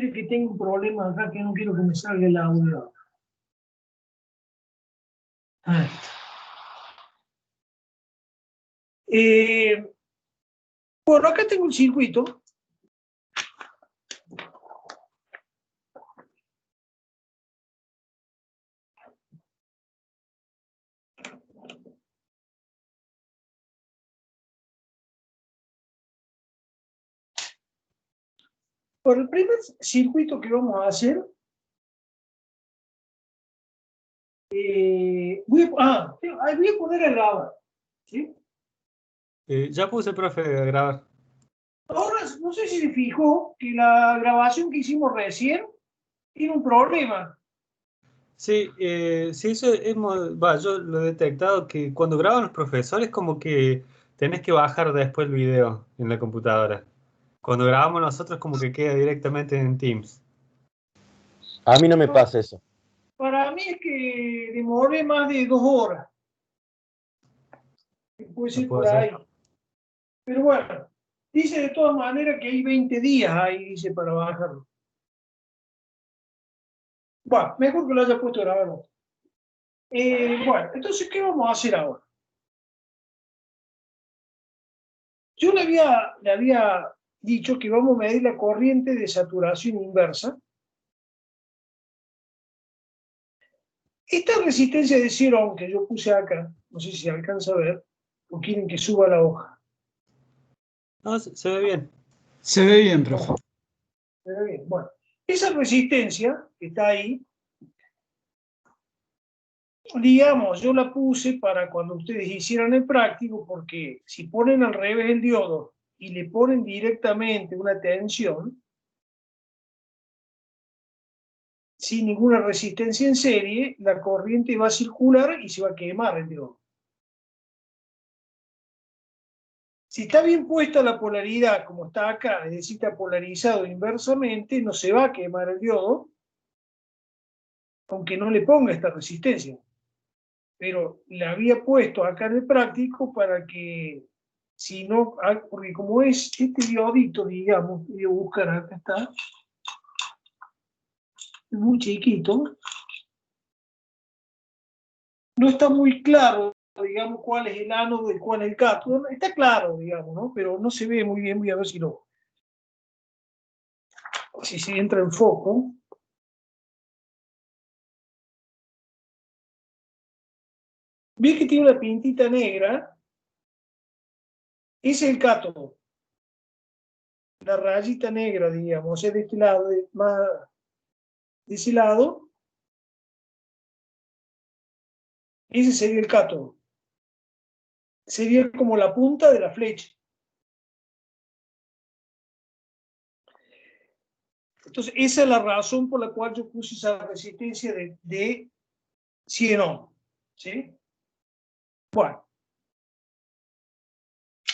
Espero que tengo un problema acá que no quiero que me salga el audio. Ahí está. Bueno, acá tengo un circuito. Por el primer circuito que vamos a hacer, voy a poner a grabar. ¿Sí? Ya puse, profe, a grabar. Ahora, no sé si se fijó que la grabación que hicimos recién tiene un problema. Sí, sí, eso yo lo he detectado que cuando graban los profesores como que tenés que bajar después el video en la computadora. Cuando grabamos nosotros como que queda directamente en Teams. A mí no me pasa eso. Para mí es que demoré más de 2 horas. Puede No ser puede por ahí. ser. Pero bueno, dice de todas maneras que hay 20 días ahí, dice, para bajarlo. Bueno, mejor que lo haya puesto a grabar. Bueno, entonces, ¿qué vamos a hacer ahora? Yo le había dicho que vamos a medir la corriente de saturación inversa. Esta resistencia de 0 ohm que yo puse acá, no sé si se alcanza a ver, o quieren que suba la hoja. No, se ve bien. Se ve bien, profe. Pero bien, bueno, esa resistencia que está ahí, digamos, yo la puse para cuando ustedes hicieran el práctico, porque si ponen al revés el diodo y le ponen directamente una tensión, sin ninguna resistencia en serie, la corriente va a circular y se va a quemar el diodo. Si está bien puesta la polaridad, como está acá, es decir, está polarizado inversamente, no se va a quemar el diodo, aunque no le ponga esta resistencia. Pero la había puesto acá en el práctico para que, si no, porque como es este diodito, digamos, voy a buscar, acá está, es muy chiquito, no está muy claro, digamos, cuál es el ánodo y cuál es el cátodo. Está claro, digamos, ¿no? Pero no se ve muy bien. Voy a ver si se entra en foco. Ve que tiene una pintita negra. Ese es el cátodo. La rayita negra, digamos, es de este lado, más de ese lado. Ese sería el cátodo. Sería como la punta de la flecha. Entonces, esa es la razón por la cual yo puse esa resistencia de 100 ohm. ¿Sí? Bueno,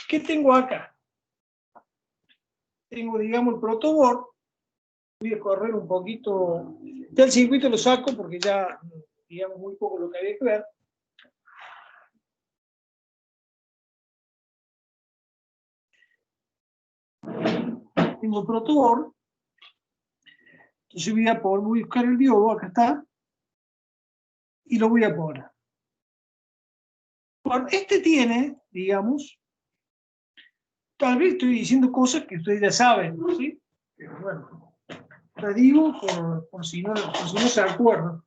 ¿qué tengo acá? Tengo, digamos, el protoboard. Voy a correr un poquito. Ya el circuito lo saco porque ya, digamos, muy poco lo que había que ver. Tengo el protoboard. Entonces voy a buscar el diodo, acá está, y lo voy a poner. Bueno, este tiene, digamos, tal vez estoy diciendo cosas que ustedes ya saben, ¿sí? Pero bueno, la digo por si no se acuerdan.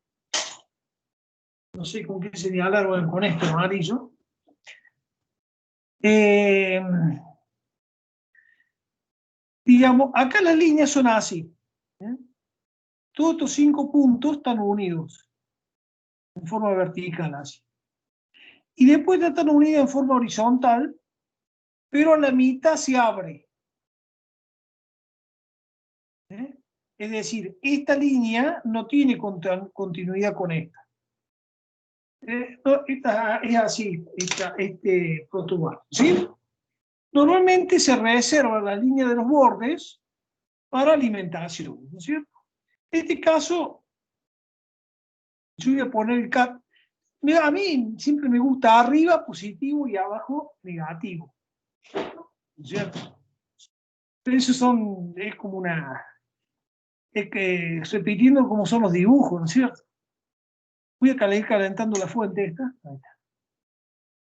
No sé con qué señalar, bueno, con esto amarillo. Digamos, acá las líneas son así. ¿Eh? Todos estos 5 puntos están unidos en forma vertical, así. Y después están unidas en forma horizontal, pero a la mitad se abre. ¿Eh? Es decir, esta línea no tiene continuidad con esta. No, esta es así, este protubar, ¿sí? Normalmente se reserva la línea de los bordes para alimentación, ¿no es cierto? En este caso, yo voy a poner el cat. A mí siempre me gusta arriba positivo y abajo negativo, ¿no es cierto? Pero eso es como repitiendo cómo son los dibujos, ¿no es cierto? Voy a ir calentando la fuente esta. Ahí está.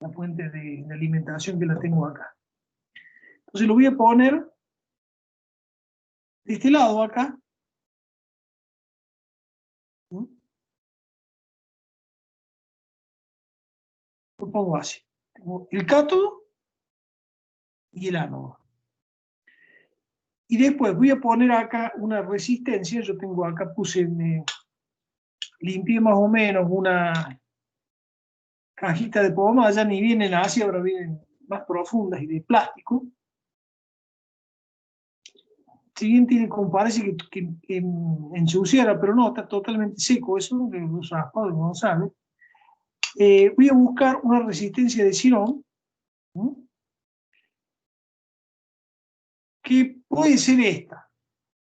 La fuente de alimentación que la tengo acá. Entonces lo voy a poner de este lado acá. ¿Mm? Lo pongo así. Tengo el cátodo y el ánodo. Y después voy a poner acá una resistencia. Yo tengo acá, limpié más o menos una cajita de poma. Ya ni vienen así, ahora vienen más profundas y de plástico. Si bien tiene como parece que ensuciara, pero no, está totalmente seco. Eso que los raspado de González. Voy a buscar una resistencia de Xirón, ¿no? Que puede ser esta.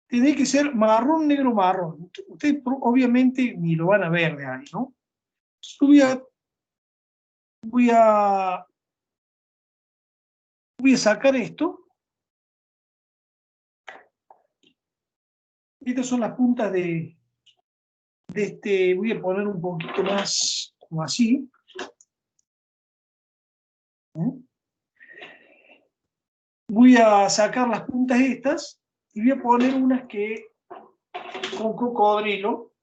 Tiene que ser marrón, negro, marrón. Ustedes obviamente ni lo van a ver de ahí, ¿no? Yo voy a sacar esto. Estas son las puntas de este. Voy a poner un poquito más como así. Voy a sacar las puntas estas y voy a poner unas que con cocodrilo,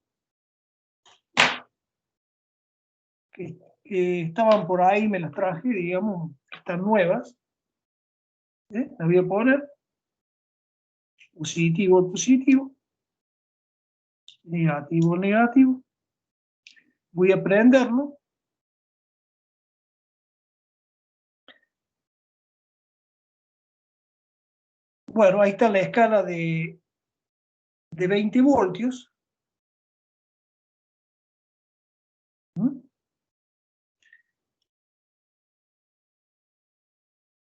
que estaban por ahí, me las traje, digamos, están nuevas. Las voy a poner positivo al positivo, negativo al negativo. Voy a prenderlo. Bueno, ahí está la escala de 20 voltios.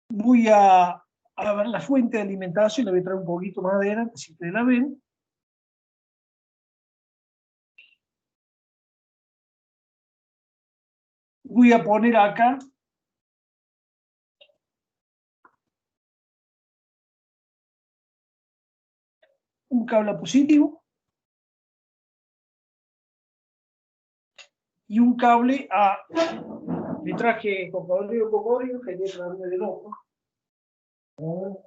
Voy a ver la fuente de alimentación, la voy a traer un poquito más adelante, si ustedes la ven. Voy a poner acá un cable positivo y un cable a... Le traje cocodrilo, quería traerme de loco. Bueno,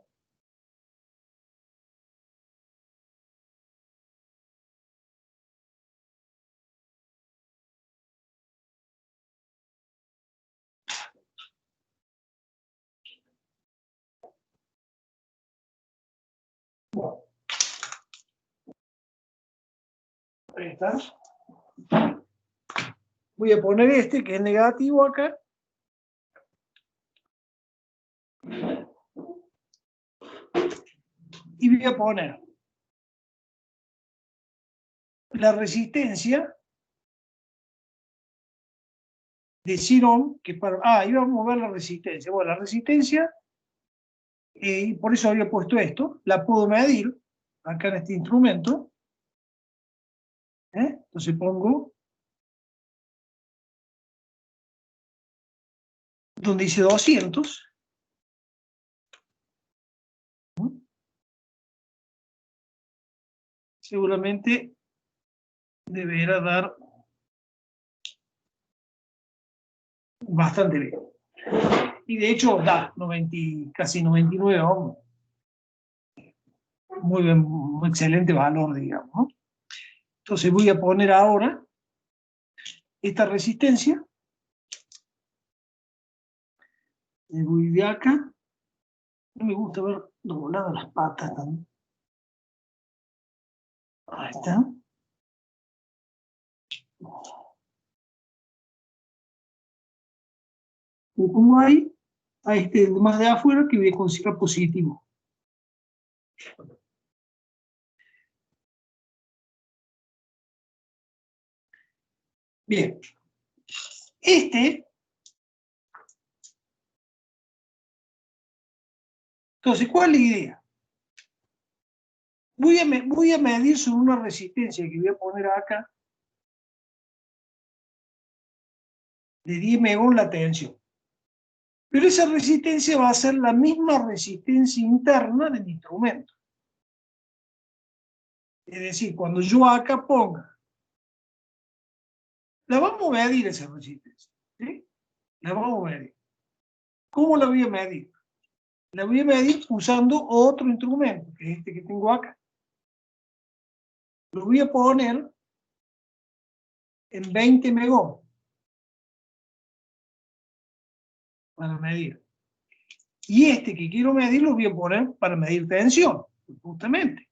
ahí está. Voy a poner este que es negativo acá. Y voy a poner la resistencia de Xirón, que para... ahí vamos a ver la resistencia. Bueno, la resistencia, y por eso había puesto esto, la puedo medir acá en este instrumento. Entonces pongo donde dice 200. Seguramente deberá dar bastante bien. Y de hecho da 90, casi 99 ohms. Muy bien, un excelente valor, digamos, ¿no? Entonces voy a poner ahora esta resistencia. Voy de acá. No me gusta ver dobladas las patas también. Ahí está. Me pongo ahí, a este más de afuera que voy a considerar positivo. Bien. Entonces, ¿cuál es la idea? Voy a medir sobre una resistencia que voy a poner acá de 10 megohms la tensión. Pero esa resistencia va a ser la misma resistencia interna del instrumento. Es decir, cuando yo acá ponga, la vamos a medir esa resistencia, ¿sí? La vamos a medir. ¿Cómo la voy a medir? La voy a medir usando otro instrumento, que es este que tengo acá. Lo voy a poner en 20 megómetros para medir. Y este que quiero medir lo voy a poner para medir tensión, justamente.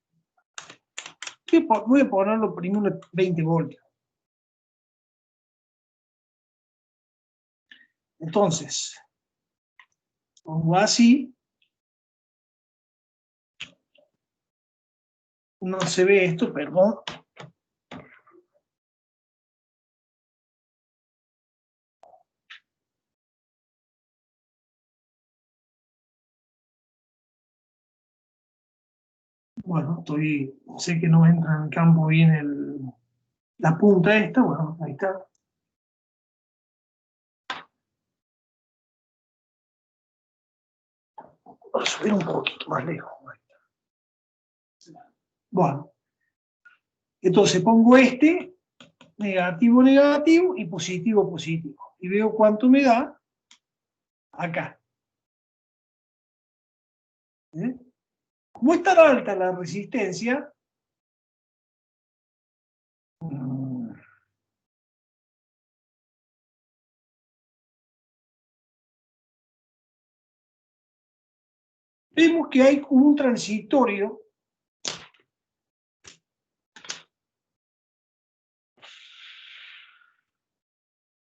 Voy a ponerlo primero en 20 voltios. Entonces, pongo así. No se ve esto, perdón. Bueno, sé que no entra en campo bien la punta esta, bueno, ahí está. Voy a subir un poquito más lejos. Bueno, entonces pongo este, negativo, negativo y positivo, positivo. Y veo cuánto me da acá. ¿Eh? Como es tan alta la resistencia, vemos que hay un transitorio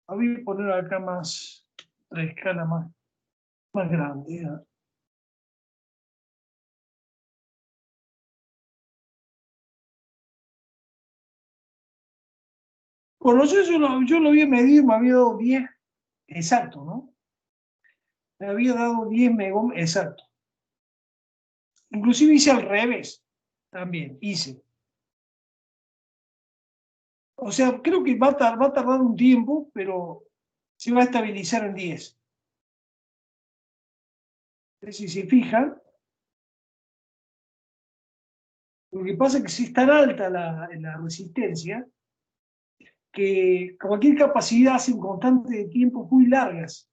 voy a poner acá más, la escala más grande. ¿Eh? Bueno, yo lo había medido, me había dado 10 exacto, ¿no? Me había dado 10 megómetros exacto. Inclusive hice al revés, también hice. O sea, creo que va a tardar un tiempo, pero se va a estabilizar en 10. Si se fijan, lo que pasa es que si es tan alta la resistencia, que cualquier capacidad hace un constante de tiempo muy largas.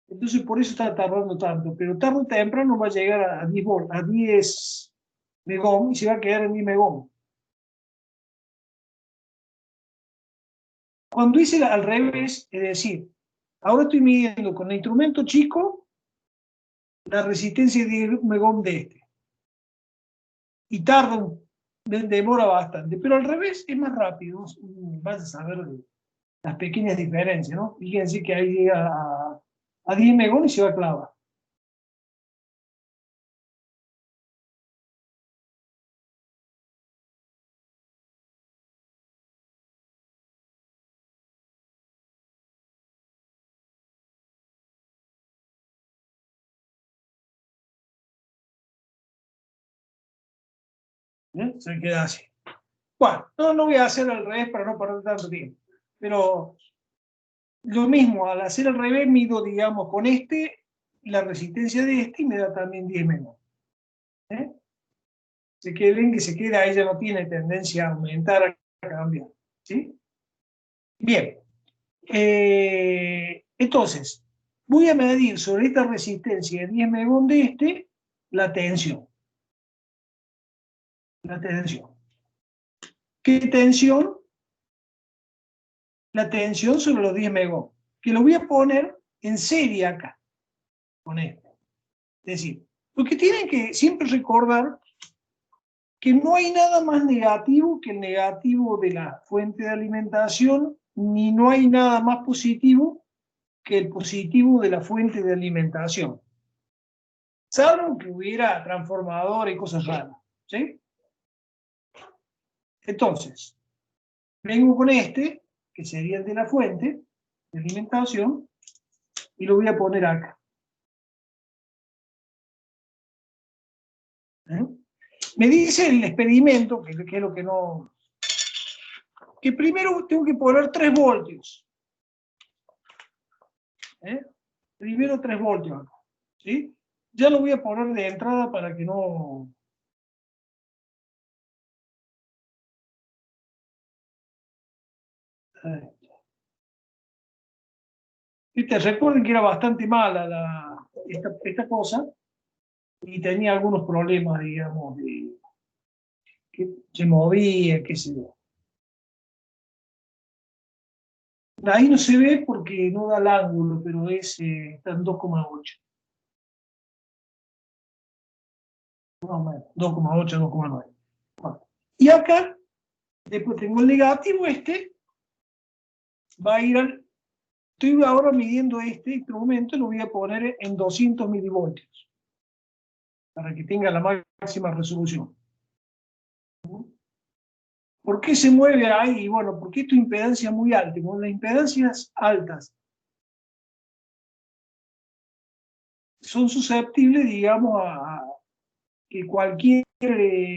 Entonces por eso está tardando tanto, pero tarde o temprano va a llegar a 10 a 10 megómetros y se va a quedar en 10 megómetros. Cuando hice al revés, es decir, ahora estoy midiendo con el instrumento chico la resistencia de 10 megómetros de este. Y demora bastante, pero al revés es más rápido. Vas a saber las pequeñas diferencias, ¿no? Fíjense que ahí llega a 10 megómetros y se va a clavar. Se queda así. Bueno, no voy a hacer al revés para no perder tanto tiempo. Pero lo mismo, al hacer al revés, mido, digamos, con la resistencia de y me da también 10 megómetros. Ven que se queda, ella no tiene tendencia a aumentar, a cambiar. ¿Sí? Bien. Entonces, voy a medir sobre esta resistencia de 10 megómetros de la tensión. La tensión. ¿Qué tensión? La tensión sobre los 10 megómetros. Que lo voy a poner en serie acá. Con esto. Es decir, lo que tienen que siempre recordar que no hay nada más negativo que el negativo de la fuente de alimentación, ni no hay nada más positivo que el positivo de la fuente de alimentación. Salvo que hubiera transformador y cosas raras. ¿Sí? Entonces, vengo con que sería el de la fuente de alimentación, y lo voy a poner acá. ¿Eh? Me dice el experimento, que es lo que no... que primero tengo que poner 3 voltios. Primero 3 voltios acá. ¿Sí? Ya lo voy a poner de entrada para que no Recuerden que era bastante mala esta cosa y tenía algunos problemas, digamos, que se movía, qué sé yo. Ahí no se ve porque no da el ángulo, pero está en 2,8. No, 2,8, 2,9. Bueno. Y acá, después tengo el negativo, va a ir al... Estoy ahora midiendo este instrumento, lo voy a poner en 200 milivoltios, para que tenga la máxima resolución. ¿Por qué se mueve ahí? Bueno, porque esto es impedancia muy alta. Con las impedancias altas son susceptibles, digamos, a que cualquier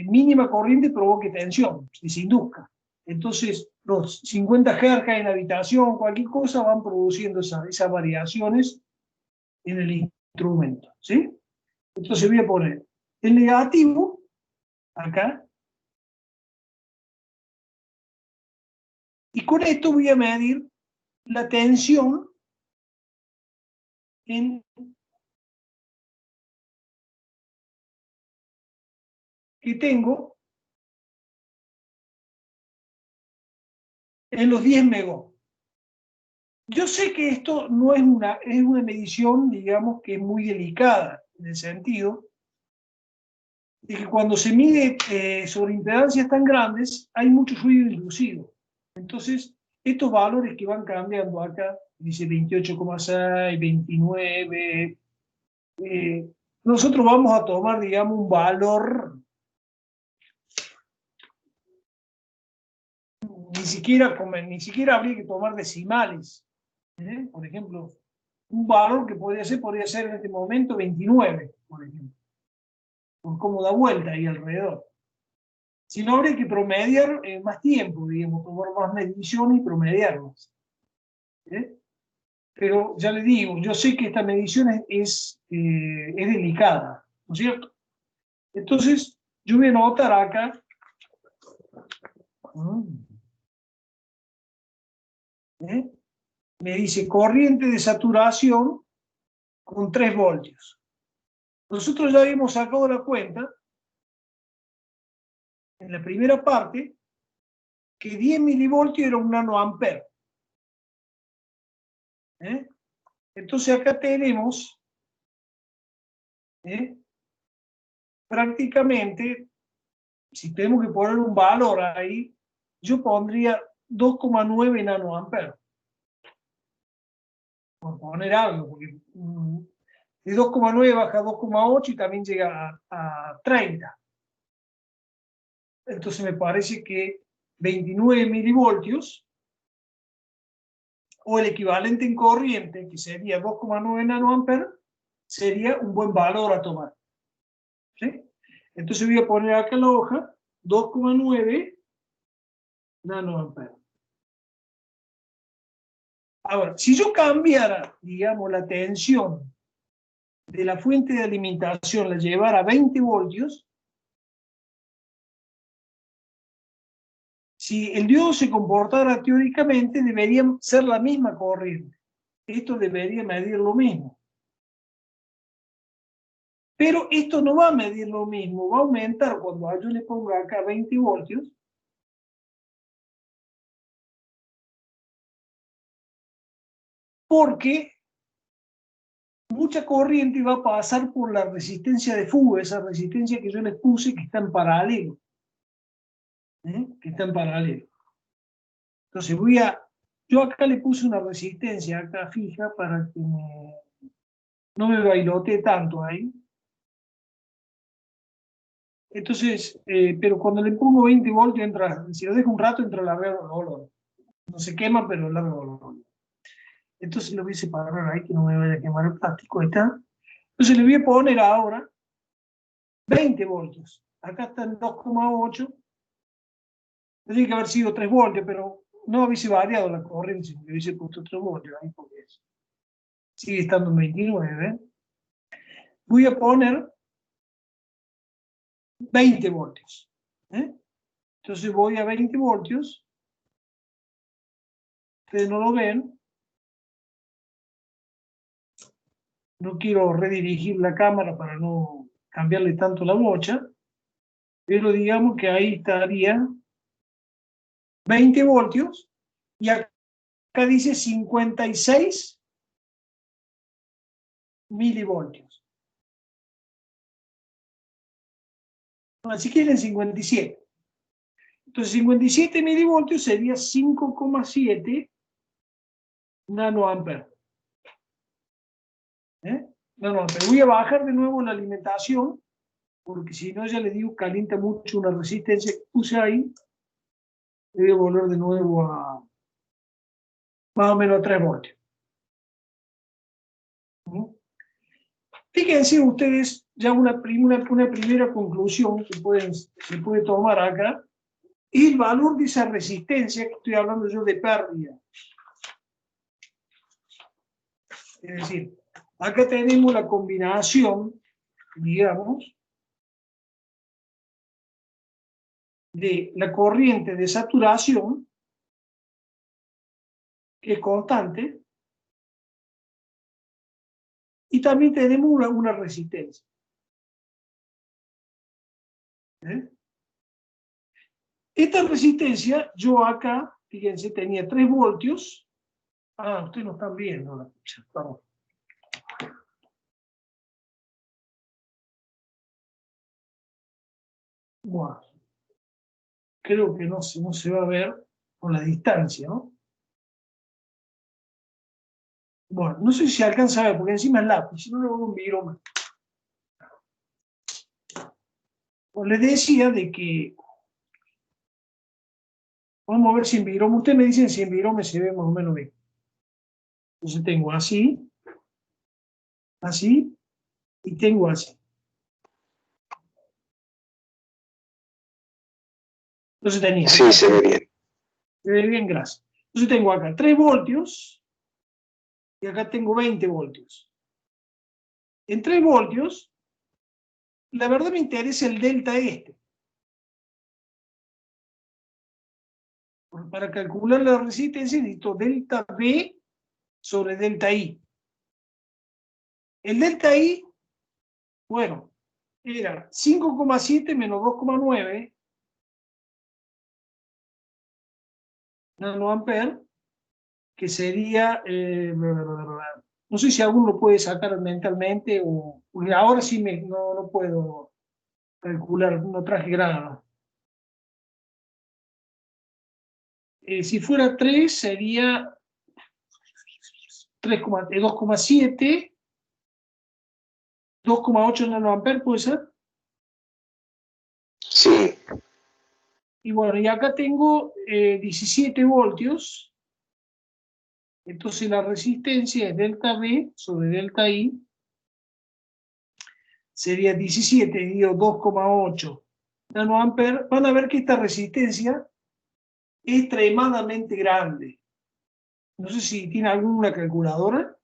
mínima corriente provoque tensión, se induzca. Entonces, los 50 Hz en la habitación, cualquier cosa, van produciendo esas variaciones en el instrumento, ¿sí? Entonces voy a poner el negativo acá, y con esto voy a medir la tensión que tengo en los 10 megos. Yo sé que esto no es una medición, digamos, que es muy delicada, en el sentido de que cuando se mide sobre impedancias tan grandes, hay mucho ruido inducido. Entonces, estos valores que van cambiando acá, dice 28,6, 29, nosotros vamos a tomar, digamos, un valor, ni siquiera habría que tomar decimales. Por ejemplo, un valor que podría ser en este momento 29, por ejemplo, por cómo da vuelta ahí alrededor. Si no, habría que promediar más tiempo, digamos, tomar más mediciones y promediarlas. Pero ya le digo, yo sé que esta medición es delicada, ¿no es cierto? Entonces, yo voy a anotar acá. Me dice corriente de saturación con 3 voltios. Nosotros ya habíamos sacado la cuenta en la primera parte que 10 milivoltios era un nanoampere. Entonces acá tenemos prácticamente, si tenemos que poner un valor ahí, yo pondría 2,9 nanoamperes. Por poner algo, porque de 2,9 baja a 2,8 y también llega a 30. Entonces me parece que 29 milivoltios, o el equivalente en corriente, que sería 2,9 nanoamperes, sería un buen valor a tomar. ¿Sí? Entonces voy a poner acá en la hoja 2,9 nanoamperes. Ahora, si yo cambiara, digamos, la tensión de la fuente de alimentación, la llevara a 20 voltios, si el diodo se comportara teóricamente, debería ser la misma corriente. Esto debería medir lo mismo. Pero esto no va a medir lo mismo, va a aumentar cuando yo le ponga acá 20 voltios. Porque mucha corriente va a pasar por la resistencia de fuga, esa resistencia que yo les puse que está en paralelo. Que está en paralelo. Entonces yo acá le puse una resistencia acá fija para que no me bailotee tanto ahí. Entonces, pero cuando le pongo 20 voltios, si lo dejo un rato, entra la olor. No se quema, pero larga olor. Entonces lo voy a separar ahí, que no me vaya a quemar el plástico. Ahí está. Entonces le voy a poner ahora 20 voltios. Acá están 2,8. Tendría que haber sido 3 voltios, pero no hubiese variado la corriente si me hubiese puesto 3 voltios ahí, porque sigue estando en 29. Voy a poner 20 voltios. Entonces voy a 20 voltios Ustedes no lo ven. No quiero redirigir la cámara para no cambiarle tanto la bocha, pero digamos que ahí estaría 20 voltios y acá dice 56 milivoltios. Así que en 57. Entonces 57 milivoltios sería 5,7 nanoamperes. Nanoamperes. Voy a bajar de nuevo la alimentación, porque si no, ya les digo, calienta mucho una resistencia que puse ahí. Voy a volver de nuevo a más o menos a 3 voltios. Fíjense ustedes ya una primera conclusión que se puede tomar acá, y el valor de esa resistencia que estoy hablando yo de pérdida. Es decir, acá tenemos la combinación, digamos, de la corriente de saturación, que es constante, y también tenemos una resistencia. Esta resistencia, yo acá, fíjense, tenía 3 voltios. Ah, ustedes no están viendo la ficha, perdón. Bueno, creo que no se va a ver con la distancia, ¿no? Bueno, no sé si se alcanza a ver, porque encima es lápiz, si no le hago un viroma. Pues les decía de que, vamos a ver si en viroma, ustedes me dicen si en viroma se ve más o menos bien. Entonces tengo así, así, y tengo así. Entonces tenía. Sí, se ve bien. Se ve bien, gracias. Entonces tengo acá 3 voltios y acá tengo 20 voltios. En 3 voltios, la verdad me interesa el delta este. Para calcular la resistencia necesito delta B sobre delta I. El delta I, bueno, era 5,7 menos 2,9 nanoamperes, que sería, no sé si alguno lo puede sacar mentalmente, o ahora sí no puedo calcular, no traje grado. Si fuera 3 sería 2,7, 2,8 nanoamperes, ¿puede ser? Sí. Y bueno, y acá tengo 17 voltios. Entonces la resistencia es delta B sobre delta I. Sería 17 dividido 2,8 nanoamperes. Van a ver que esta resistencia es extremadamente grande. No sé si tiene alguna calculadora.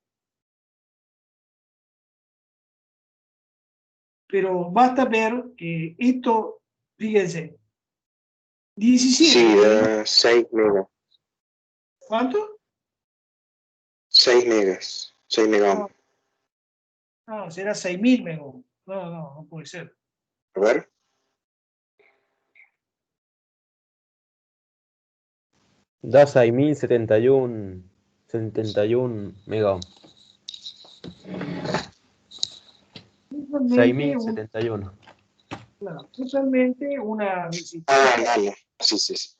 Pero basta ver que esto, fíjense, 17. Sí, da 6 megas. ¿Cuánto? 6 megas. 6 megas. No, será 6.000 megahortz. No puede ser. A ver. Da 6.071 mega. 6.071. Claro, totalmente una resistencia Ah, dale. Sí, sí, sí.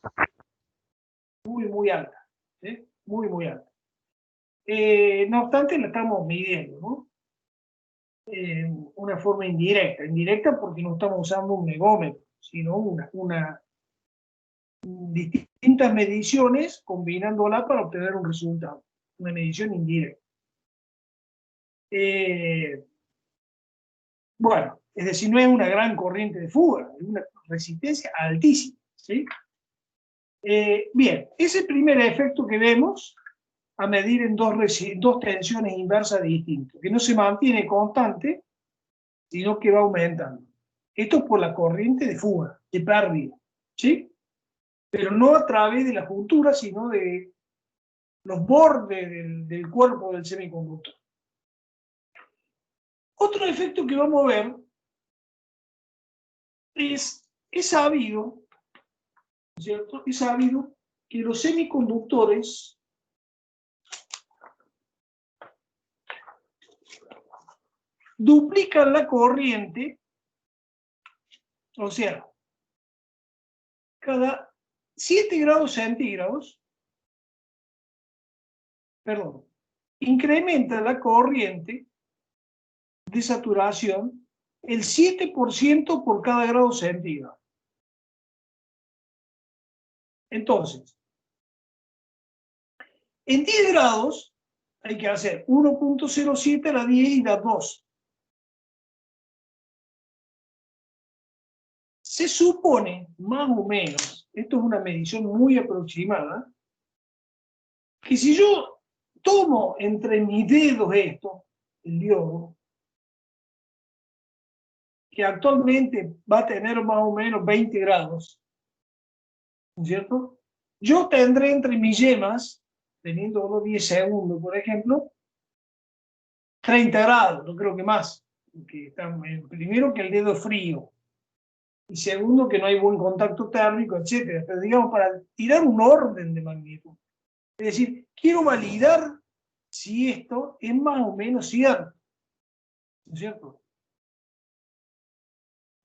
muy alta. ¿Sí? Muy alta. No obstante, la estamos midiendo, ¿no? Una forma indirecta. Indirecta porque no estamos usando un megómetro, sino distintas mediciones combinándolas para obtener un resultado. Una medición indirecta. Bueno, es decir, no es una gran corriente de fuga, es una resistencia altísima. ¿Sí? Bien, ese primer efecto que vemos a medir en dos tensiones inversas distintas, que no se mantiene constante, sino que va aumentando. Esto es por la corriente de fuga, de pérdida, ¿sí? Pero no a través de la juntura, sino de los bordes del cuerpo del semiconductor. Otro efecto que vamos a ver es sabido, ¿cierto? Es sabido que los semiconductores duplican la corriente, o sea, cada 7 grados centígrados, perdón, incrementa la corriente de saturación el 7% por cada grado centígrado. Entonces, en 10 grados hay que hacer 1.07 a la 10 y la 2. Se supone, más o menos, esto es una medición muy aproximada, que si yo tomo entre mis dedos esto, el diodo, que actualmente va a tener más o menos 20 grados, ¿no es cierto? Yo tendré entre mis yemas, teniendo unos 10 segundos, por ejemplo, 30 grados, no creo que más. Porque primero que el dedo es frío, y segundo que no hay buen contacto térmico, etc. Pero digamos, para tirar un orden de magnitud. Es decir, quiero validar si esto es más o menos cierto. ¿No es cierto?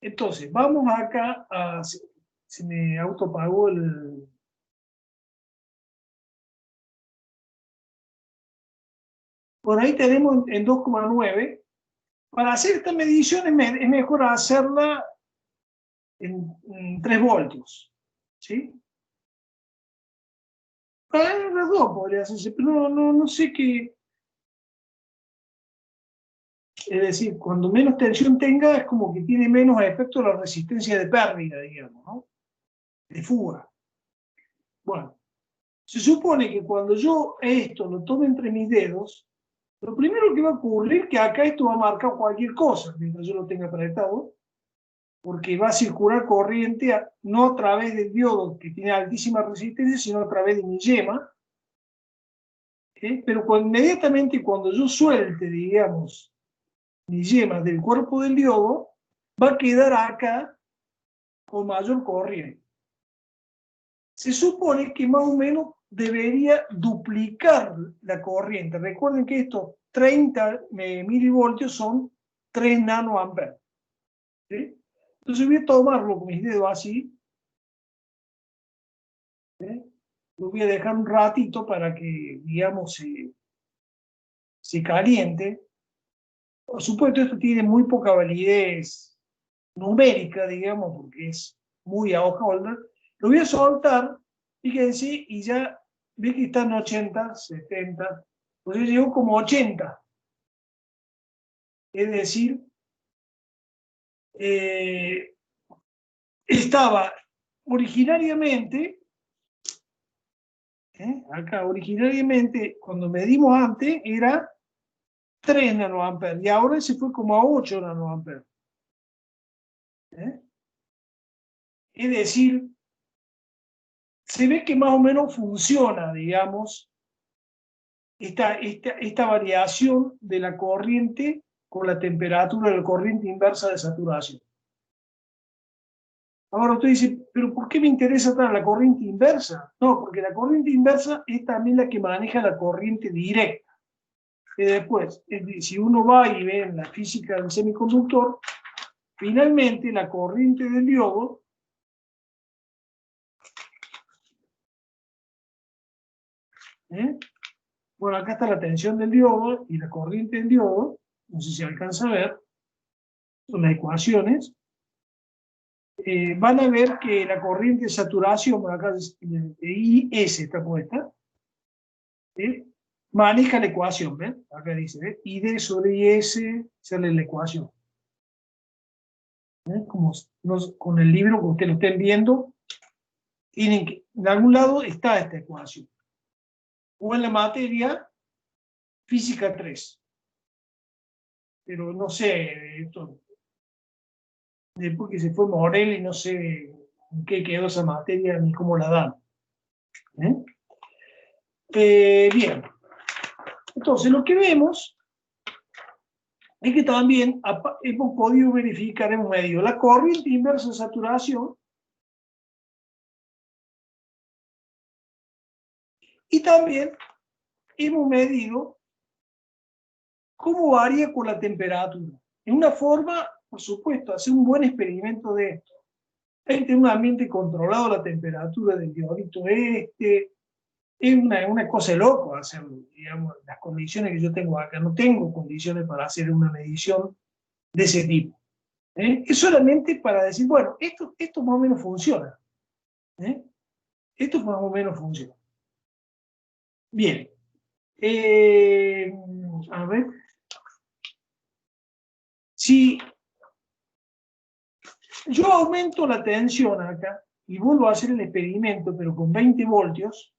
Entonces, vamos acá a... Se me autopagó el... Por ahí tenemos en 2,9. Para hacer esta medición es mejor hacerla en 3 voltios. ¿Sí? Las dos podría hacerse, pero no sé qué. Es decir, cuando menos tensión tenga, es como que tiene menos efecto la resistencia de pérdida, digamos, ¿no? De fuga. Bueno, se supone que cuando yo esto lo tome entre mis dedos, lo primero que va a ocurrir es que acá esto va a marcar cualquier cosa, mientras yo lo tenga apretado, porque va a circular corriente no a través del diodo, que tiene altísima resistencia, sino a través de mi yema. Pero inmediatamente cuando yo suelte, digamos, mi yema del cuerpo del diodo, va a quedar acá con mayor corriente. Se supone que más o menos debería duplicar la corriente. Recuerden que estos 30 milivoltios son 3 nanoamperes. ¿Sí? Entonces voy a tomarlo con mis dedos así. ¿Sí? Lo voy a dejar un ratito para que, digamos, se caliente. Por supuesto, esto tiene muy poca validez numérica, digamos, porque es muy a householder. Lo voy a soltar, fíjense, y ya ve que están 80, 70, pues yo llevo como 80. Es decir, estaba originariamente, acá originariamente, cuando medimos antes, era 3 nanoamperes, y ahora se fue como a 8 nanoamperes. Es decir, se ve que más o menos funciona, digamos, esta variación de la corriente con la temperatura de la corriente inversa de saturación. Ahora usted dice, ¿pero por qué me interesa tanto la corriente inversa? No, porque la corriente inversa es también la que maneja la corriente directa. Y después, si uno va y ve en la física del semiconductor, finalmente la corriente del diodo bueno, acá está la tensión del diodo y la corriente del diodo, no sé si se alcanza a ver, son las ecuaciones. Van a ver que la corriente de saturación, por acá IS está puesta, maneja la ecuación, ¿ven? Acá dice, ID sobre IS sale la ecuación. Como con el libro que ustedes lo estén viendo, tienen que, en algún lado está esta ecuación. O en la materia física 3. Pero no sé, esto, después que se fue Morel y no sé en qué quedó esa materia ni cómo la dan. Bien. Entonces, lo que vemos es que también hemos podido verificar, hemos medido la corriente inversa de saturación y también hemos medido cómo varía con la temperatura. En una forma, por supuesto, hacer un buen experimento de esto. Hay que tener un ambiente controlado, la temperatura del diodito es una cosa de loco hacerlo, digamos, las condiciones que yo tengo acá. No tengo condiciones para hacer una medición de ese tipo. Es solamente para decir, bueno, esto más o menos funciona. Esto más o menos funciona. Bien. A ver. Si yo aumento la tensión acá y vuelvo a hacer el experimento, pero con 20 voltios,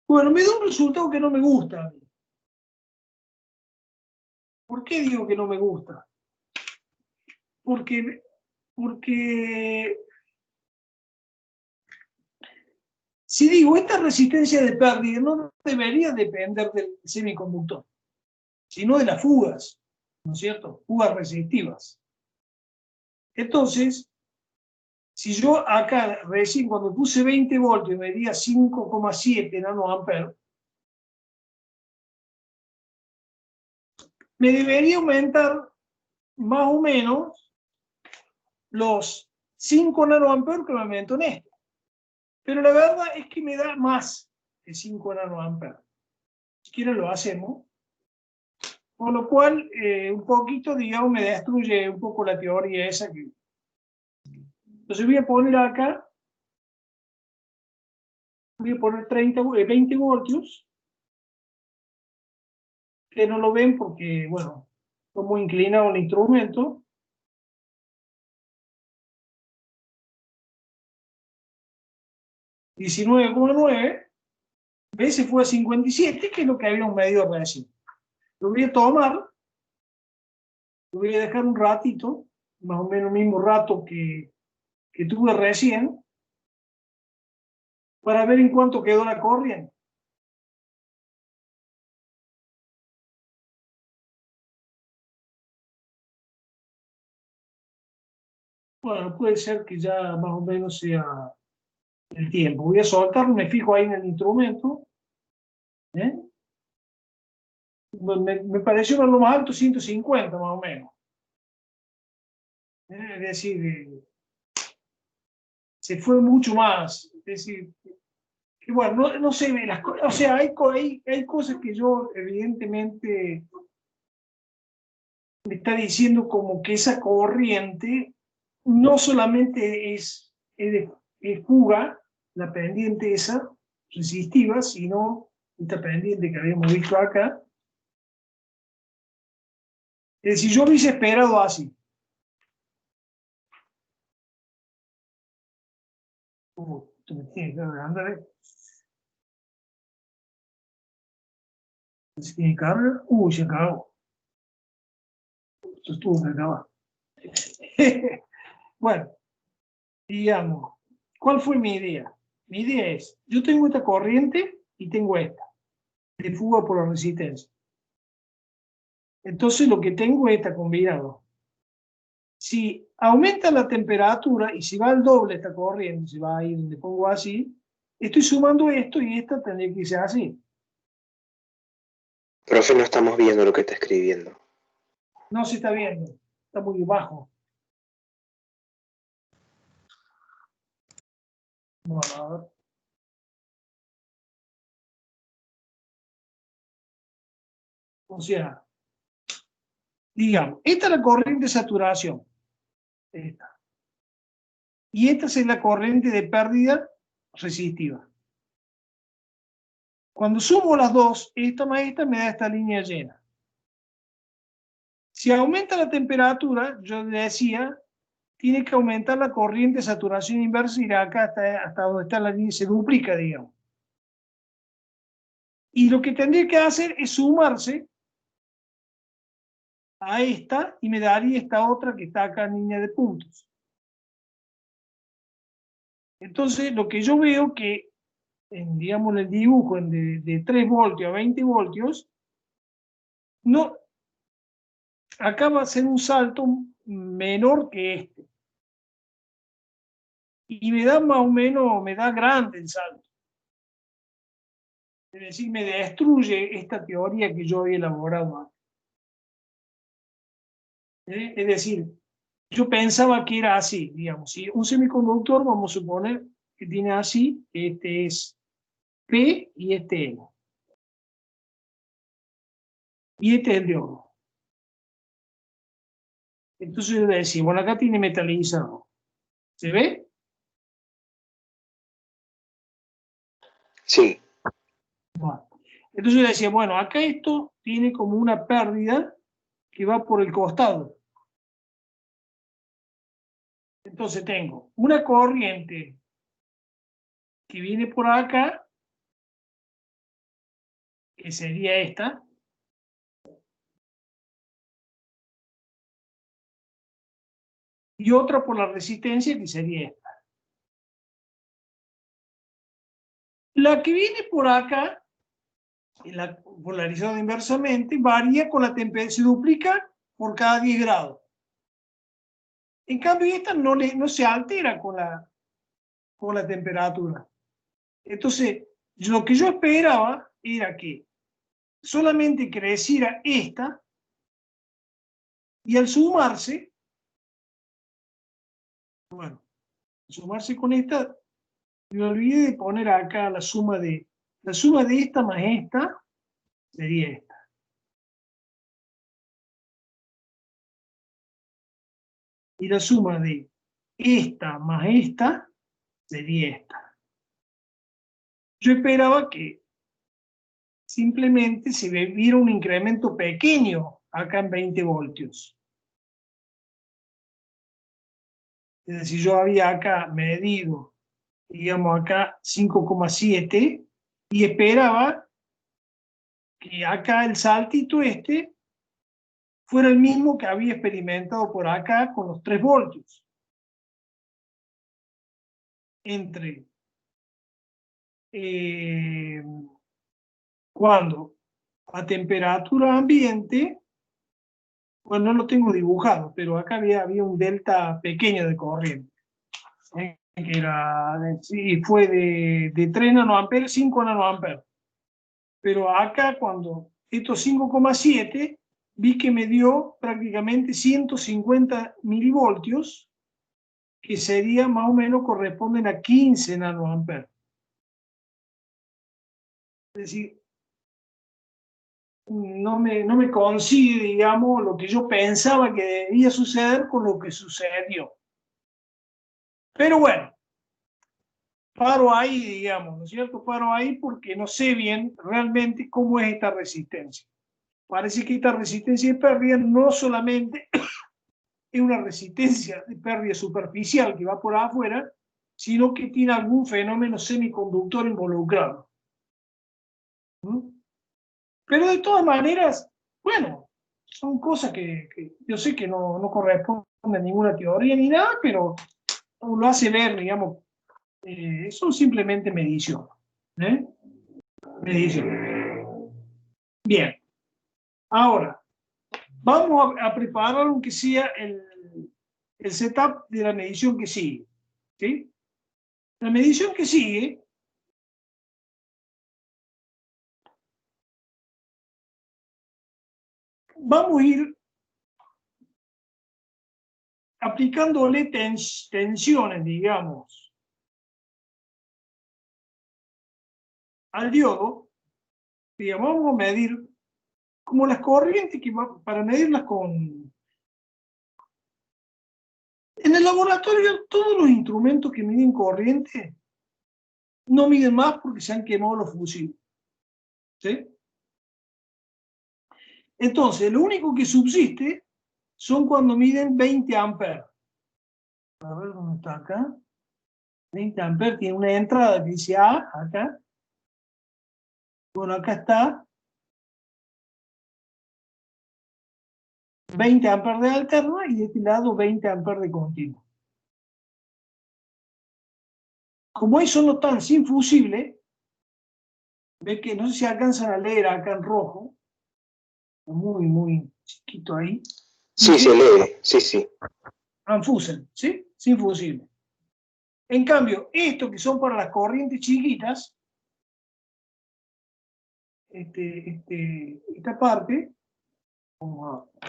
bueno, me da un resultado que no me gusta a mí. ¿Por qué digo que no me gusta? Porque si digo, esta resistencia de pérdida no debería depender del semiconductor, sino de las fugas, ¿no es cierto? Fugas resistivas. Entonces, si yo acá recién cuando puse 20 voltios medía 5,7 nanoamperes, me debería aumentar más o menos los 5 nanoamperes que me aumentó en esto. Pero la verdad es que me da más de 5 nanoamperes. Si quieren lo hacemos. Con lo cual, un poquito, digamos, me destruye un poco la teoría esa que... Entonces voy a poner acá, voy a poner 20 voltios, que no lo ven porque, bueno, está muy inclinado el instrumento. $19,9, ese fue a 57, que es lo que habíamos medido recién. Lo voy a tomar, lo voy a dejar un ratito, más o menos el mismo rato que tuve recién, para ver en cuánto quedó la corriente. Bueno, puede ser que ya más o menos sea el tiempo. Voy a soltarlo, me fijo ahí en el instrumento. Me pareció ver lo más alto 150 más o menos. Es decir, se fue mucho más. Es decir, que bueno, no se ve las cosas. O sea, hay cosas que yo evidentemente me está diciendo como que esa corriente no solamente es fuga, la pendiente esa, resistiva, sino esta pendiente que habíamos visto acá. Es decir, yo hubiese esperado así. Esto me tiene que andar. ¿Se tiene carga? Se acabó. Esto estuvo que acabar. Bueno, digamos, ¿cuál fue mi idea? Mi idea es, yo tengo esta corriente y tengo esta, de fuga por la resistencia. Entonces lo que tengo es esta combinado. Si aumenta la temperatura y si va al doble esta corriente, si va ahí donde pongo así, estoy sumando esto y esta tendría que ser así. Profe, no estamos viendo lo que está escribiendo. No se está viendo, está muy bajo. Bueno, a ver. O sea, digamos, esta es la corriente de saturación. Esta. Y esta es la corriente de pérdida resistiva. Cuando sumo las dos, esta más esta me da esta línea llena. Si aumenta la temperatura, yo le decía, tiene que aumentar la corriente de saturación inversa y ir acá hasta donde está la línea, se duplica, digamos. Y lo que tendría que hacer es sumarse a esta y me daría esta otra que está acá en línea de puntos. Entonces, lo que yo veo que, digamos, en el dibujo de 3 voltios a 20 voltios, no, acá va a ser un salto menor que este. Y me da más o menos, me da grande el salto. Es decir, me destruye esta teoría que yo he elaborado antes. Es decir, yo pensaba que era así, digamos, si un semiconductor, vamos a suponer que tiene así, este es P y este N. Y este es el de oro. Entonces yo decía, bueno, acá tiene metalizado. ¿Se ve? Sí, Bueno. Entonces yo decía, bueno, acá esto tiene como una pérdida que va por el costado. Entonces tengo una corriente que viene por acá, que sería esta, y otra por la resistencia, que sería esta. La que viene por acá, la polarizada inversamente, varía con la temperatura, se duplica por cada 10 grados. En cambio, esta no se altera con la temperatura. Entonces, lo que yo esperaba era que solamente creciera esta, y al sumarse, bueno, al sumarse con esta, me olvidé de poner acá la suma de esta más esta, sería esta. Y la suma de esta más esta, sería esta. Yo esperaba que simplemente se viera un incremento pequeño acá en 20 voltios. Es decir, yo había acá medido, digamos acá 5,7 y esperaba que acá el saltito este fuera el mismo que había experimentado por acá con los 3 voltios. Entre cuando a temperatura ambiente, bueno, no lo tengo dibujado, pero acá había un delta pequeño de corriente, que era, sí, fue de 3 nanoamperes, 5 nanoamperes. Pero acá cuando estos 5,7, vi que me dio prácticamente 150 milivoltios, que sería más o menos corresponden a 15 nanoamperes. Es decir, no me coincide, digamos, lo que yo pensaba que debía suceder con lo que sucedió. Pero bueno, paro ahí, digamos, ¿no es cierto? Paro ahí porque no sé bien realmente cómo es esta resistencia. Parece que esta resistencia de pérdida no solamente es una resistencia de pérdida superficial que va por afuera, sino que tiene algún fenómeno semiconductor involucrado. Pero de todas maneras, bueno, son cosas que yo sé que no corresponden a ninguna teoría ni nada, pero lo hace ver, digamos, son simplemente mediciones. Mediciones. Bien, ahora, vamos a preparar aunque sea el setup de la medición que sigue. ¿Sí? La medición que sigue vamos a ir aplicándole tensiones, digamos, al diodo. Digamos, vamos a medir como las corrientes para medirlas con... En el laboratorio todos los instrumentos que miden corriente no miden más porque se han quemado los fusibles. ¿Sí? Entonces, lo único que subsiste son cuando miden 20 amperes. A ver dónde está acá. 20 amperes tiene una entrada que dice A, acá. Bueno, acá está 20 amperes de alterna y de este lado 20 amperes de continua. Como eso no están sin fusible, ve que no sé si alcanzan a leer acá en rojo, muy, muy chiquito ahí. Sí, se lee, sí. Anfusen, ¿sí? Sin fusible. En cambio, estos que son para las corrientes chiquitas, esta parte, vamos a...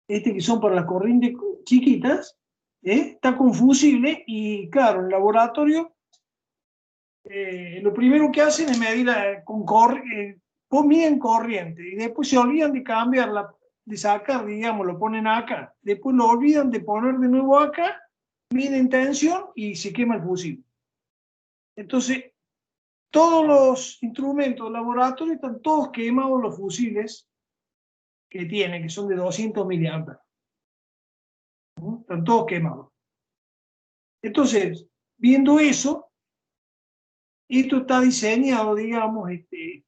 que son para las corrientes chiquitas, está confusible y claro, en el laboratorio lo primero que hacen es medir miden corriente y después se olvidan de cambiarla, de sacar, digamos, lo ponen acá, después lo olvidan de poner de nuevo acá, miden tensión y se quema el fusible. Entonces, todos los instrumentos del laboratorio están todos quemados los fusibles que tienen, que son de 200 miliamperes. Están todos quemados. Entonces, viendo eso, esto está diseñado, digamos, este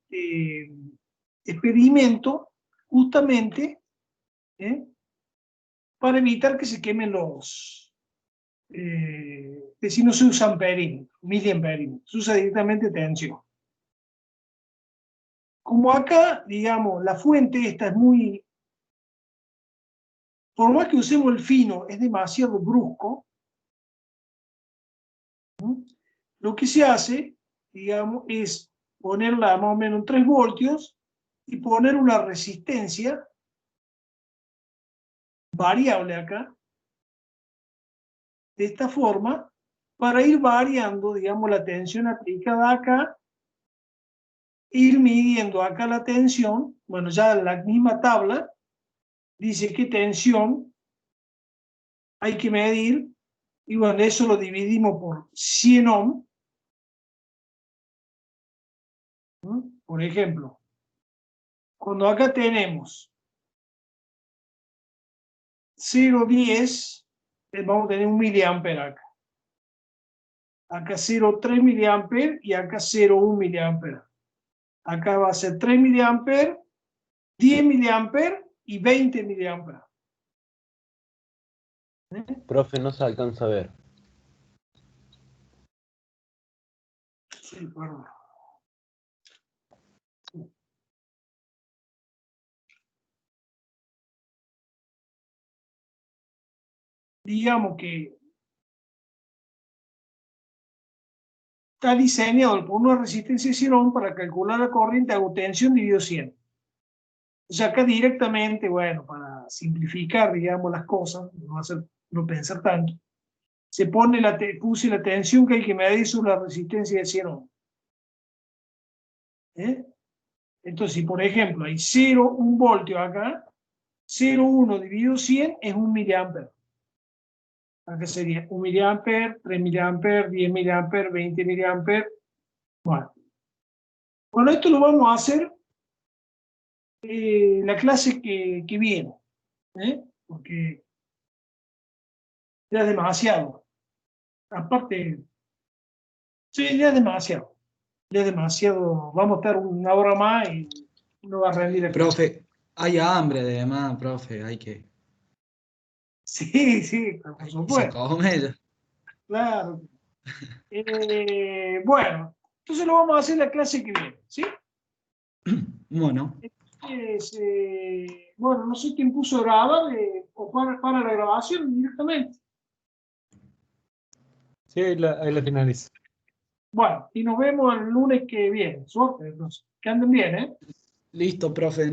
experimento, justamente, para evitar que se quemen los, que si no se usan perímetros, miliamperímetros, se usa directamente tensión. Como acá, digamos, la fuente esta es muy, por más que usemos el fino, es demasiado brusco, lo que se hace, digamos, es ponerla más o menos en 3 voltios y poner una resistencia variable acá, de esta forma, para ir variando, digamos, la tensión aplicada acá, ir midiendo acá la tensión, bueno, ya la misma tabla dice qué tensión hay que medir, y bueno, eso lo dividimos por 100 ohm. Por ejemplo, cuando acá tenemos 0,10, vamos a tener 1 miliampere acá. Acá 0,3 miliampere y acá 0,1 miliampere. Acá va a ser 3 miliampere, 10 miliampere y 20 miliampere. Profe, no se alcanza a ver. Sí, perdón. Digamos que está diseñado por una resistencia de 100 ohm para calcular la corriente, hago tensión dividido 100. O sea, acá directamente, bueno, para simplificar, digamos, las cosas, no pensar tanto, se pone puse la tensión que hay que medir sobre la resistencia de 100 ohm. Entonces, si por ejemplo hay 0,1 voltio acá, 0,1 dividido 100 es 1 miliampere. Acá sería 1 miliampere, 3 miliampere, 10 miliampere, 20 miliampere. Bueno, esto lo vamos a hacer la clase que viene, porque ya es demasiado. Aparte, sí, ya es demasiado. Ya es demasiado. Vamos a estar 1 hora más y no va a rendir el Profe, hay hambre además, profe, hay que Sí, por supuesto. comer. Claro. Bueno, entonces lo vamos a hacer la clase que viene, ¿sí? Bueno, Bueno, no sé quién puso grabar o para la grabación directamente. Sí, ahí la finalizo. Bueno, y nos vemos el lunes que viene. Suerte, entonces. Que anden bien, ¿eh? listo, profe.